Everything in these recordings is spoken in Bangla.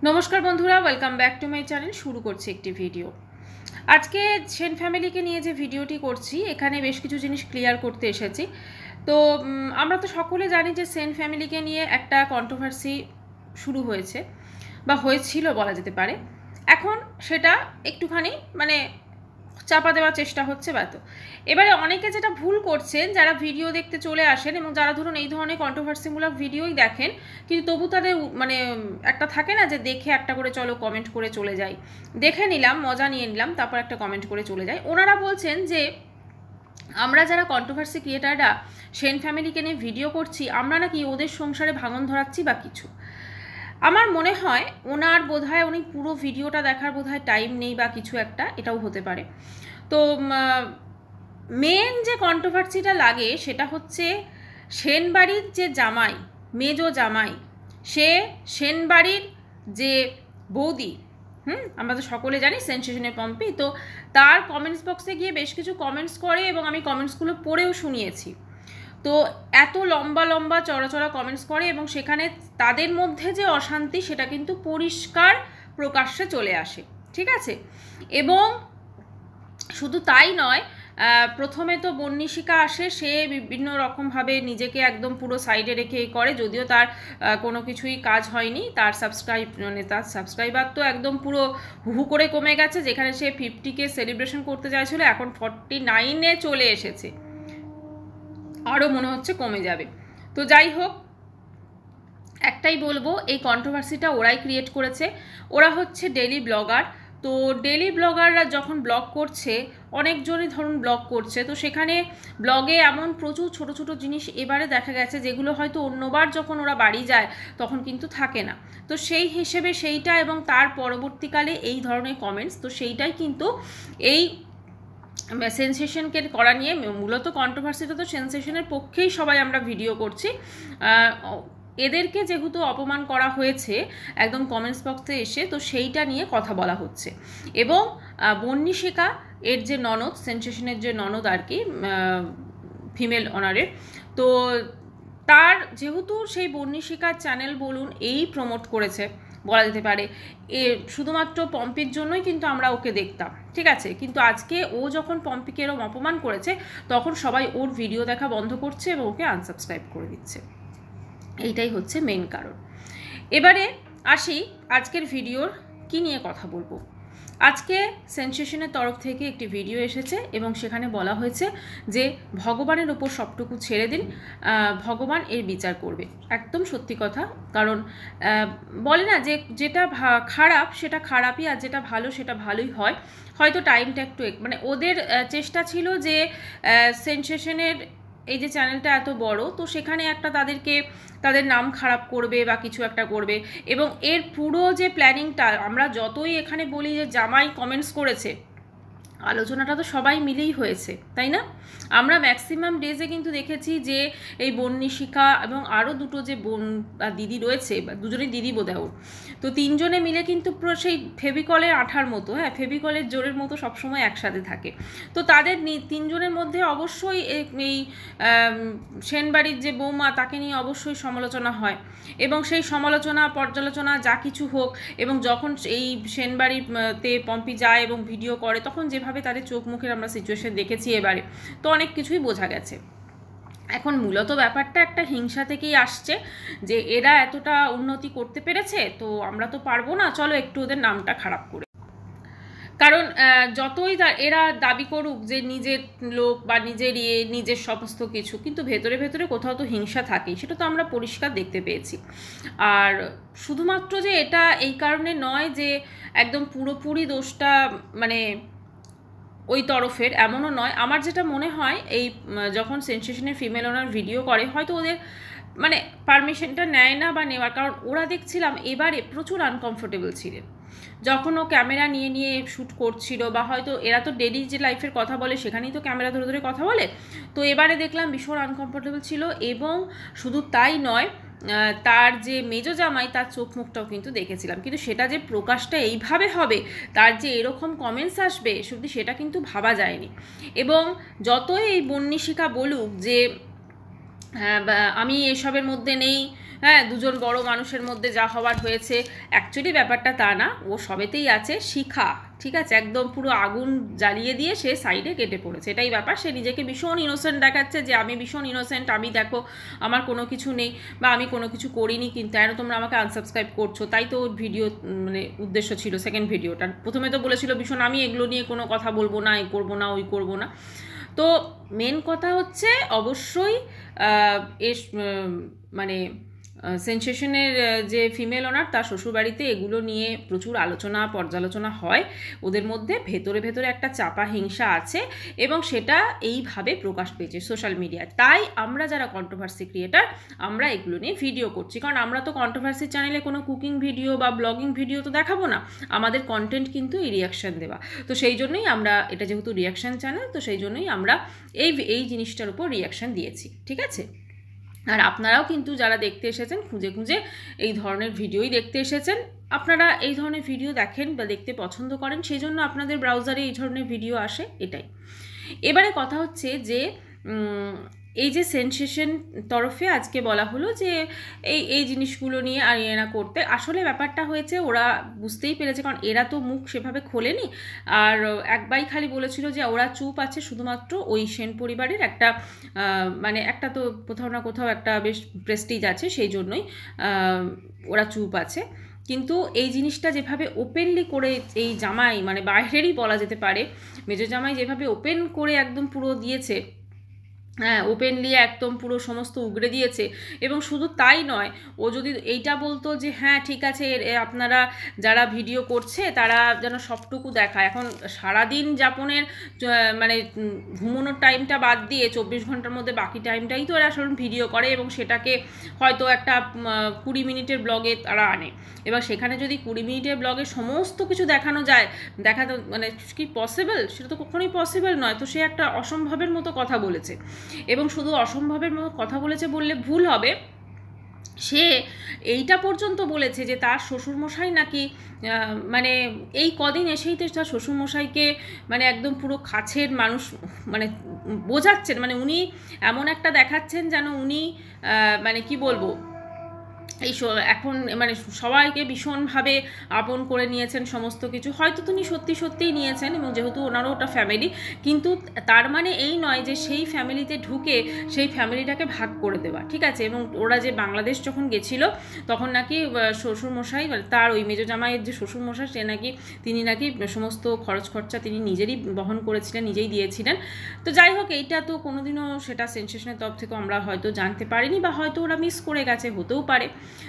নমস্কার বন্ধুরা, welcome back to my channel. শুরু করছি একটি ভিডিও। আজকে সেন ফ্যামিলিকে নিয়ে যে ভিডিওটি করছি, এখানে বেশ কিছু জিনিস ক্লিয়ার করতে এসেছি। তো আমরা তো সকলে জানি যে সেন ফ্যামিলিকে নিয়ে একটা কন্ট্রোভার্সি শুরু হয়েছে বা হয়েছিল বলা যেতে পারে। এখন সেটা একটুখানি চাপা দেওয়ার চেষ্টা হচ্ছে বা তো এবারে অনেকে যেটা ভুল করছেন, যারা ভিডিও দেখতে চলে আসেন এবং যারা ধরুন এই ধরনের কন্ট্রোভার্সিমূলক ভিডিওই দেখেন, কিন্তু তবু তাদের একটা থাকে না যে দেখে একটা করে চলো কমেন্ট করে চলে যাই, দেখে নিলাম, মজা নিয়ে নিলাম, তারপর একটা কমেন্ট করে চলে যাই। ওনারা বলছেন যে আমরা যারা কন্ট্রোভার্সি ক্রিয়েটাররা সেন ফ্যামিলিকে নিয়ে ভিডিও করছি, আমরা নাকি ওদের সংসারে ভাঙন ধরাচ্ছি বা কিছু। আমার মনে হয় ওনার বোধহয় উনি পুরো ভিডিওটা দেখার বোধহয় টাইম নেই বা কিছু একটা, এটাও হতে পারে। তো মেন যে কন্ট্রোভার্সিটা লাগে সেটা হচ্ছে সেনবাড়ির যে জামাই, মেজো জামাই, সে সেনবাড়ির যে বৌদি, আমরা তো সকলে জানি সেনসেশনের পম্পি, তো তার কমেন্টস বক্সে গিয়ে বেশ কিছু কমেন্টস করে এবং আমি কমেন্টসগুলো পড়েও শুনিয়েছি। তো এত লম্বা লম্বা চড়া চড়া কমেন্টস করে এবং সেখানে তাদের মধ্যে যে অশান্তি সেটা কিন্তু পরিষ্কার প্রকাশ্যে চলে আসে, ঠিক আছে। এবং শুধু তাই নয়, প্রথমে তো বন্নিশিকা আসে, সে বিভিন্ন রকমভাবে নিজেকে একদম পুরো সাইডে রেখে করে, যদিও তার কোনো কিছুই কাজ হয়নি। তার সাবস্ক্রাইবার তো একদম পুরো হু করে কমে গেছে। যেখানে সে 50K সেলিব্রেশন করতে চাইছিল, এখন 49-এ চলে এসেছে, আরও মনে হচ্ছে কমে যাবে। তো যাই হোক, একটাই বলবো, এই কন্ট্রোভার্সিটা ওরাই ক্রিয়েট করেছে। ওরা হচ্ছে ডেলি ব্লগার। তো ডেলি ব্লগাররা যখন ব্লগ করছে, অনেকজনই ধরুন ব্লগ করছে, তো সেখানে ব্লগে এমন প্রচুর ছোট ছোট জিনিস এবারে দেখা গেছে যেগুলো হয়তো অন্যবার যখন ওরা বাড়ি যায় তখন কিন্তু থাকে না। তো সেই হিসেবে সেইটা এবং তার পরবর্তীকালে এই ধরনের কমেন্টস, তো সেইটাই কিন্তু এই সেন্সেশনকে করা নিয়ে মূলত কন্ট্রোভার্সিটা তো সেন্সেশনের পক্ষেই সবাই আমরা ভিডিও করছি। এদেরকে যেহেতু অপমান করা হয়েছে একদম কমেন্টস বক্সে এসে, তো সেইটা নিয়ে কথা বলা হচ্ছে। এবং বন্নিশিকা এর যে ননদ, সেন্সেশনের যে ননদ আর কি, ফিমেল অনারের, তো তার যেহেতু সেই বন্নিশিকার চ্যানেল বলুন এই প্রমোট করেছে বলা যেতে পারে, এ শুধুমাত্র পম্পির জন্যই কিন্তু আমরা ওকে দেখতাম, ঠিক আছে। কিন্তু আজকে ও যখন পম্পিকে এরকম অপমান করেছে, তখন সবাই ওর ভিডিও দেখা বন্ধ করছে এবং ওকে আনসাবস্ক্রাইব করে দিচ্ছে। এইটাই হচ্ছে মেন কারণ। এবারে আসি আজকের ভিডিওর কি নিয়ে কথা বলবো। আজকে সেন্সেশনের তরফ থেকে একটি ভিডিও এসেছে এবং সেখানে বলা হয়েছে যে ভগবানের ওপর সবটুকু ছেড়ে দিন, ভগবান এর বিচার করবে। একদম সত্যি কথা। কারণ বলে না যে যেটা খারাপ সেটা খারাপই, আর যেটা ভালো সেটা ভালোই হয়। হয়তো টাইমটা একটু ওদের চেষ্টা ছিল যে সেন্সেশনের এই যে চ্যানেলটা এত বড়, তো সেখানে একটা তাদের নাম খারাপ করবে বা কিছু একটা করবে। এবং এর পুরো যে প্ল্যানিংটা, আমরা যতই এখানে বলি যে জামাই কমেন্টস করেছে, আলোচনাটা তো সবাই মিলেই হয়েছে, তাই না? আমরা ম্যাক্সিমাম ডেজে কিন্তু দেখেছি যে এই বন্নিশিকা এবং আরও দুটো যে বোন বা দিদি রয়েছে, বা দুজনেই দিদি বোধহয় ওর, তো তিনজনে মিলে কিন্তু পুরো সেই ফেভিকলের আঠার মতো, ফেভিকলের জোরের মতো সবসময় একসাথে থাকে। তো তাদের তিনজনের মধ্যে অবশ্যই এই সেনবাড়ির যে বৌমা, তাকে নিয়ে অবশ্যই সমালোচনা হয় এবং সেই সমালোচনা পর্যালোচনা যা কিছু হোক, এবং যখন এই সেনবাড়িতে পম্পি যায় এবং ভিডিও করে, তখন যেভাবে তাদের চোখ মুখের আমরা সিচুয়েশন দেখেছি এবারে, তো অনেক কিছুই বোঝা গেছে। এখন মূলত ব্যাপারটা একটা হিংসা থেকেই আসছে যে এরা এতটা উন্নতি করতে পেরেছে, তো আমরা তো পারবো না, চলো একটু ওদের নামটা খারাপ করে। কারণ যতই এরা দাবি করুক যে নিজের লোক বা নিজের সমস্ত কিছু, কিন্তু ভেতরে ভেতরে কোথাও তো হিংসা থাকেই, সেটা তো আমরা পরিষ্কার দেখতে পেয়েছি। আর শুধুমাত্র যে এটা এই কারণে নয় যে একদম পুরোপুরি দোষটা ওই তরফের, এমনও নয়। আমার যেটা মনে হয়, এই যখন সেন্সেশনের ফিমেল ওনার ভিডিও করে, হয়তো ওদের পারমিশনটা নেয় না বা নেওয়ার, কারণ ওরা দেখছিলাম এবারে প্রচুর আনকমফোর্টেবল ছিলেন যখন ও ক্যামেরা নিয়ে নিয়ে শ্যুট করছিল, বা হয়তো এরা তো ডেলি যে লাইফের কথা বলে সেখানেই তো ক্যামেরা ধরে ধরে কথা বলে, তো এবারে দেখলাম ভীষণ আনকমফোর্টেবল ছিল। এবং শুধু তাই নয়, তার যে মেজো জামাই, তার চোখ মুখটাও কিন্তু দেখেছিলাম, কিন্তু সেটা যে প্রকাশটা এইভাবে হবে, তার যে এরকম কমেন্টস আসবে, সত্যি সেটা কিন্তু ভাবা যায়নি। এবং যতই এই বন্নিশিকা বলুক যে হ্যাঁ, আমি এসবের মধ্যে নেই, হ্যাঁ, দুজন বড় মানুষের মধ্যে যা হওয়ার হয়েছে। অ্যাকচুয়ালি ব্যাপারটা তা না, ও সবেতেই আছে শিখা, ঠিক আছে, একদম পুরো আগুন জ্বালিয়ে দিয়ে সে সাইডে কেটে পড়েছে, এটাই ব্যাপার। সে নিজেকে ভীষণ ইনোসেন্ট দেখাচ্ছে যে আমি ভীষণ ইনোসেন্ট, আমি দেখো আমার কোনো কিছু নেই বা আমি কোনো কিছু করিনি, কিন্তু কেন তোমরা আমাকে আনসাবস্ক্রাইব করছো। তাই তো ওর ভিডিও মানে উদ্দেশ্য ছিল সেকেন্ড ভিডিওটা। প্রথমে তো বলেছিল ভীষণ আমি এগুলো নিয়ে কোনো কথা বলবো না, এই করবো না, ওই করবো না। তো মেন কথা হচ্ছে অবশ্যই এর মানে সেনসেশনের যে ফিমেল ওনার তার শ্বশুরবাড়িতে এগুলো নিয়ে প্রচুর আলোচনা পর্যালোচনা হয়, ওদের মধ্যে ভেতরে ভেতরে একটা চাপা হিংসা আছে এবং সেটা এইভাবে প্রকাশ পেয়েছে সোশ্যাল মিডিয়ায়। তাই আমরা যারা কন্ট্রোভার্সি ক্রিয়েটার আমরা এগুলো নিয়ে ভিডিও করছি, কারণ আমরা তো কন্ট্রোভার্সি চ্যানেলে কোনো কুকিং ভিডিও বা ব্লগিং ভিডিও তো দেখাবো না, আমাদের কন্টেন্ট কিন্তু এই রিয়াকশান দেওয়া। তো সেই জন্যই আমরা, এটা যেহেতু রিয়াকশান চ্যানেল, তো সেই জন্যই আমরা এই জিনিসটার উপর রিয়াকশান দিয়েছি, ঠিক আছে। আর আপনারাও কিন্তু যারা দেখতে এসেছেন খুঁজে খুঁজে এই ধরনের ভিডিওই দেখতে এসেছেন, আপনারা এই ধরনের ভিডিও দেখেন বা দেখতে পছন্দ করেন, সেই জন্য আপনাদের ব্রাউজারে এই ধরনের ভিডিও আসে, এটাই। এবারে কথা হচ্ছে যে এই যে সেনসেশন তরফে আজকে বলা হলো যে এই জিনিসগুলো নিয়ে আরিয়ানা করতে, আসলে ব্যাপারটা হয়েছে ওরা বুঝতেই পেরেছে, কারণ এরা তো মুখ সেভাবে খোলেনি। আর একবারই খালি বলেছিল যে ওরা চুপ আছে শুধুমাত্র ওই সেন পরিবারের একটা মানে একটা তো কোথাও না কোথাও একটা বেশ প্রেস্টিজ আছে, সেই জন্যই ওরা চুপ আছে। কিন্তু এই জিনিসটা যেভাবে ওপেনলি করে এই জামাই, মানে বাইরেরই বলা যেতে পারে, মেজর জামাই যেভাবে ওপেন করে একদম পুরো দিয়েছে, হ্যাঁ, ওপেনলি একদম পুরো সমস্ত উগড়ে দিয়েছে। এবং শুধু তাই নয়, ও যদি এইটা বলতো যে হ্যাঁ ঠিক আছে আপনারা যারা ভিডিও করছে তারা যেন সবটুকু দেখায়, এখন সারাদিন যাপনের মানে ঘুমানোর টাইমটা বাদ দিয়ে 24 ঘন্টার মধ্যে বাকি টাইমটাই তো এরা আসলে ভিডিও করে এবং সেটাকে হয়তো একটা 20 মিনিটের ব্লগে তারা আনে। এবার সেখানে যদি 20 মিনিটের ব্লগে সমস্ত কিছু দেখানো যায়, দেখাতে মানে কি পসিবল? সেটা তো কখনোই পসিবল নয়। তো সে একটা অসম্ভবের মতো কথা বলেছে, এবং শুধু অসম্ভবের মতো কথা বলেছে বললে ভুল হবে, সে এইটা পর্যন্ত বলেছে যে তার শ্বশুরমশাই নাকি মানে এই কদিন এসেই তো তার শ্বশুরমশাইকে মানে একদম পুরো কাছের মানুষ মানে বোঝাচ্ছেন, মানে উনি এমন একটা দেখাচ্ছেন যেন উনি মানে কি বলবো, এই এখন মানে সবাইকে ভীষণভাবে আপন করে নিয়েছেন, সমস্ত কিছু হয়তো তিনি সত্যি সত্যিই নিয়েছেন, এবং যেহেতু ওনারও ওটা ফ্যামিলি, কিন্তু তার মানে এই নয় যে সেই ফ্যামিলিতে ঢুকে সেই ফ্যামিলিটাকে ভাগ করে দেওয়া, ঠিক আছে। এবং ওরা যে বাংলাদেশ যখন গেছিল তখন নাকি শ্বশুরমশাই, তার ওই মেজো জামাইয়ের যে শ্বশুরমশাই, সে নাকি তিনি নাকি সমস্ত খরচ খরচা তিনি নিজেরই বহন করেছিলেন, নিজেই দিয়েছিলেন। তো যাই হোক, এইটা তো কোনোদিনও সেটা সেনসেশনের তরফ থেকে আমরা হয়তো জানতে পারিনি, বা হয়তো ওরা মিস করে গেছে, হতেও পারে।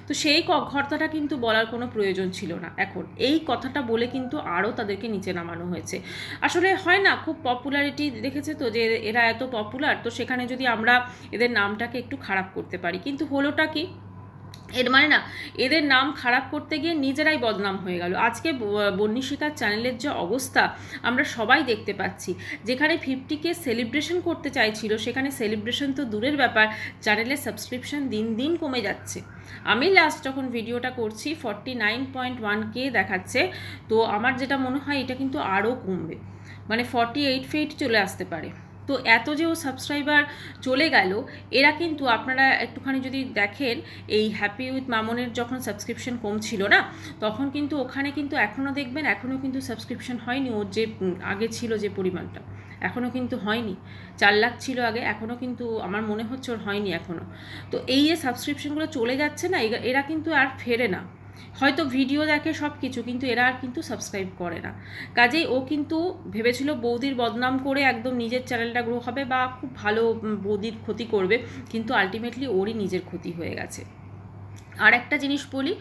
তো সেই কথাটা কিন্তু বলার কোনো প্রয়োজন ছিল না। এখন এই কথাটা বলে কিন্তু আরও তাদেরকে নিচে নামানো হয়েছে। আসলে হয় না, খুব পপুলারিটি দেখেছে তো যে এরা এত পপুলার, তো সেখানে যদি আমরা এদের নামটাকে একটু খারাপ করতে পারি, কিন্তু হলোটা কি, এর মানে না এদের নাম খারাপ করতে গিয়ে নিজেরাই বদনাম হয়ে গেল। আজকে বন্নিশিকার চ্যানেলের যে অবস্থা আমরা সবাই দেখতে পাচ্ছি, যেখানে 50K সেলিব্রেশন করতে চাইছিল, সেখানে সেলিব্রেশন তো দূরের ব্যাপার, চ্যানেলের সাবস্ক্রিপশন দিন দিন কমে যাচ্ছে। আমি লাস্ট যখন ভিডিওটা করছি 49.1K দেখাচ্ছে, তো আমার যেটা মনে হয় এটা কিন্তু আরও কমবে, মানে 48 চলে আসতে পারে। তো এত যে ও সাবস্ক্রাইবার চলে গেল, এরা কিন্তু আপনারা একটুখানি যদি দেখেন, এই হ্যাপি উইথ মামনের যখন সাবস্ক্রিপশন কম ছিল না, তখন কিন্তু ওখানে কিন্তু এখনও দেখবেন এখনও কিন্তু সাবস্ক্রিপশন হয়নি, ওর যে আগে ছিল যে পরিমাণটা এখনও কিন্তু হয়নি। 4 লাখ ছিল আগে, এখনও কিন্তু আমার মনে হচ্ছে ওর হয়নি এখনও। তো এই যে সাবস্ক্রিপশনগুলো চলে যাচ্ছে না, এরা কিন্তু আর ফেরে না, হয়তো ভিডিও দেখে সব কিছু, কিন্তু এরা আর কিন্তু সাবস্ক্রাইব করে না। কাজেই ও কিন্তু ভেবেছিল বৌদির বদনাম করে একদম নিজের চ্যানেলটা গ্রো হবে বা খুব ভালো বৌদির ক্ষতি করবে, কিন্তু আলটিমেটলি ওরই নিজের ক্ষতি হয়ে গেছে। আর একটা জিনিস বলি,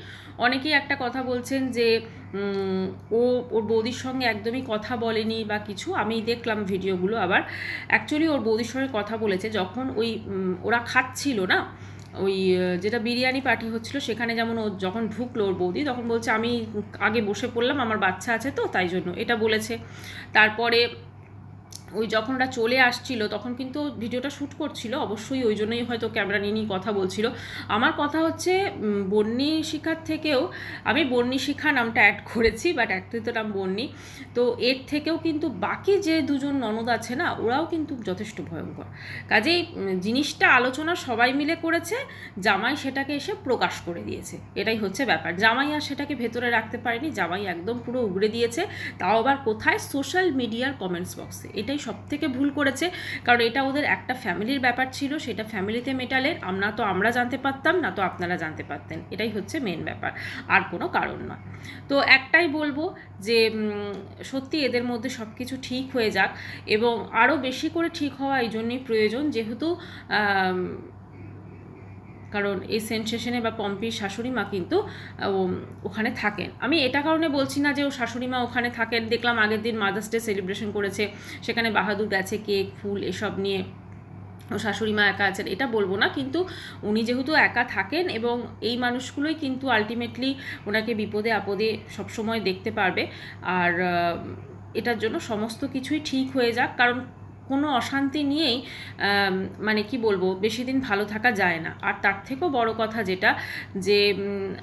অনেকেই একটা কথা বলছেন যে ওর বৌদির সঙ্গে একদমই কথা বলেনি বা কিছু। আমি দেখলাম ভিডিওগুলো, আবার অ্যাকচুয়ালি ওর বৌদির সঙ্গে কথা বলেছে যখন ওই ওরা খাচ্ছিল না, ওই যেটা বিরিয়ানি পার্টি হচ্ছিল, সেখানে যেমন ও যখন ঢুকলো ওর বৌদি, তখন বলছে আমি আগে বসে পড়লাম, আমার বাচ্চা আছে তো তাই জন্য, এটা বলেছে। তারপরে ওই যখন ওরা চলে আসছিল তখন কিন্তু ভিডিওটা শ্যুট করছিল, অবশ্যই ওই জন্যই হয়তো ক্যামেরা নিয়ে কথা বলছিল। আমার কথা হচ্ছে বন্নি শিখার থেকেও, আমি বন্নি শিখা নামটা অ্যাড করেছি, বাট অ্যাক্চুয়ালি তো নাম বন্নি। তো এর থেকেও কিন্তু বাকি যে দুজন ননদ আছে না, ওরাও কিন্তু যথেষ্ট ভয়ঙ্কর। কাজেই জিনিসটা আলোচনা সবাই মিলে করেছে, জামাই সেটাকে এসে প্রকাশ করে দিয়েছে, এটাই হচ্ছে ব্যাপার। জামাই আর সেটাকে ভেতরে রাখতে পারেনি, জামাই একদম পুরো উগড়ে দিয়েছে, তাও আবার কোথায়? সোশ্যাল মিডিয়ার কমেন্টস বক্সে। এটাই সব থেকে ভুল করেছে, কারণ এটা ওদের একটা ফ্যামিলির ব্যাপার ছিল, সেটা ফ্যামিলিতে মেটালে আমরা জানতে পারতাম না, তো আপনারা জানতে পারতেন, এটাই হচ্ছে মেন ব্যাপার, আর কোনো কারণ নয়। তো একটাই বলবো যে সত্যি এদের মধ্যে সব কিছু ঠিক হয়ে যাক, এবং আরও বেশি করে ঠিক হওয়া এই জন্যই প্রয়োজন, যেহেতু কারণ এই সেন্সেশনে বা পম্পির শাশুড়ি মা কিন্তু ওখানে থাকেন। আমি এটা কারণে বলছি না যে ও শাশুড়ি মা ওখানে থাকেন, দেখলাম আগের দিন মাদার্স ডে সেলিব্রেশন করেছে, সেখানে বাহাদুর গেছে, কেক ফুল এসব নিয়ে, ও শাশুড়ি মা একা আছেন, এটা বলবো না, কিন্তু উনি যেহেতু একা থাকেন এবং এই মানুষগুলোই কিন্তু আলটিমেটলি ওনাকে বিপদে আপদে সবসময় দেখতে পারবে। আর এটার জন্য সমস্ত কিছুই ঠিক হয়ে যাক, কারণ কোনো অশান্তি নিয়েই মানে কি বলবো, বেশি দিন ভালো থাকা যায় না। আর তার থেকেও বড় কথা যেটা, যে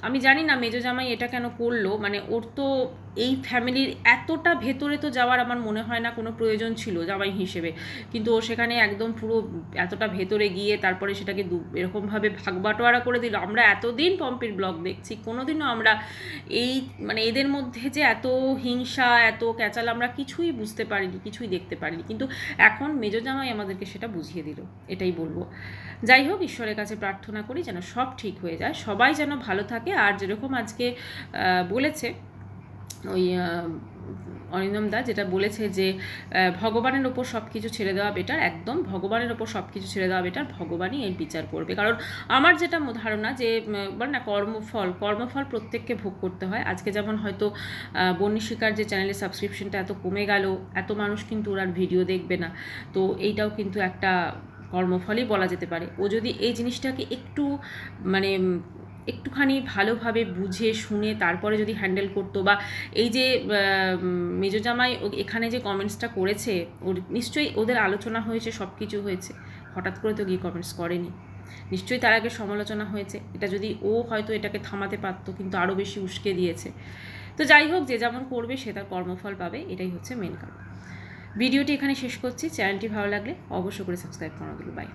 আমি জানি না মেজো জামাই এটা কেন করলো, মানে ওর তো এই ফ্যামিলির এতটা ভেতরে তো যাওয়ার আমার মনে হয় না কোনো প্রয়োজন ছিল জামাই হিসেবে, কিন্তু ও সেখানে একদম পুরো এতটা ভেতরে গিয়ে তারপরে সেটাকে এরকমভাবে ভাগ বাটোয়ারা করে দিল। আমরা এতদিন পম্পির ব্লগ দেখছি, কোনোদিনও আমরা এই মানে এদের মধ্যে যে এত হিংসা, এত ক্যাচাল আমরা কিছুই বুঝতে পারিনি, কিছুই দেখতে পারিনি, কিন্তু এখন মেজো জামাই আমাদেরকে সেটা বুঝিয়ে দিল, এটাই বলবো। যাই হোক, ঈশ্বরের কাছে প্রার্থনা করি যেন সব ঠিক হয়ে যায়, সবাই যেন ভালো থাকে। আর যেরকম আজকে বলেছে ওই অরিন্দম দা যেটা বলেছে যে ভগবানের ওপর সব কিছু ছেড়ে দেওয়া বেটার, একদম ভগবানের ওপর সব কিছু ছেড়ে দেওয়া বেটার, ভগবানই এর বিচার করবে। কারণ আমার যেটা ধারণা যে বলে না কর্মফল প্রত্যেককে ভোগ করতে হয়। আজকে যেমন হয়তো বন্নি শিকার যে চ্যানেলের সাবস্ক্রিপশনটা এত কমে গেল, এত মানুষ কিন্তু ওর আর ভিডিও দেখবে না, তো এইটাও কিন্তু একটা কর্মফলই বলা যেতে পারে। ও যদি এই জিনিসটাকে একটু মানে একটুখানি ভালোভাবে বুঝে শুনে তারপরে যদি হ্যান্ডেল করতো, বা এই যে মেজো জামাই এখানে যে কমেন্টসটা করেছে, ওর নিশ্চয়ই ওদের আলোচনা হয়েছে, সব কিছু হয়েছে, হঠাৎ করে তো গিয়ে কমেন্টস করেনি, নিশ্চয়ই তার আগে সমালোচনা হয়েছে। এটা যদি ও হয়তো এটাকে থামাতে পারতো, কিন্তু আরও বেশি উস্কে দিয়েছে। তো যাই হোক, যে যেমন করবে সে তার কর্মফল পাবে, এটাই হচ্ছে মেন কারণ। ভিডিওটি এখানে শেষ করছি। চ্যানেলটি ভালো লাগলে অবশ্যই করে সাবস্ক্রাইব করে দিল। বাই।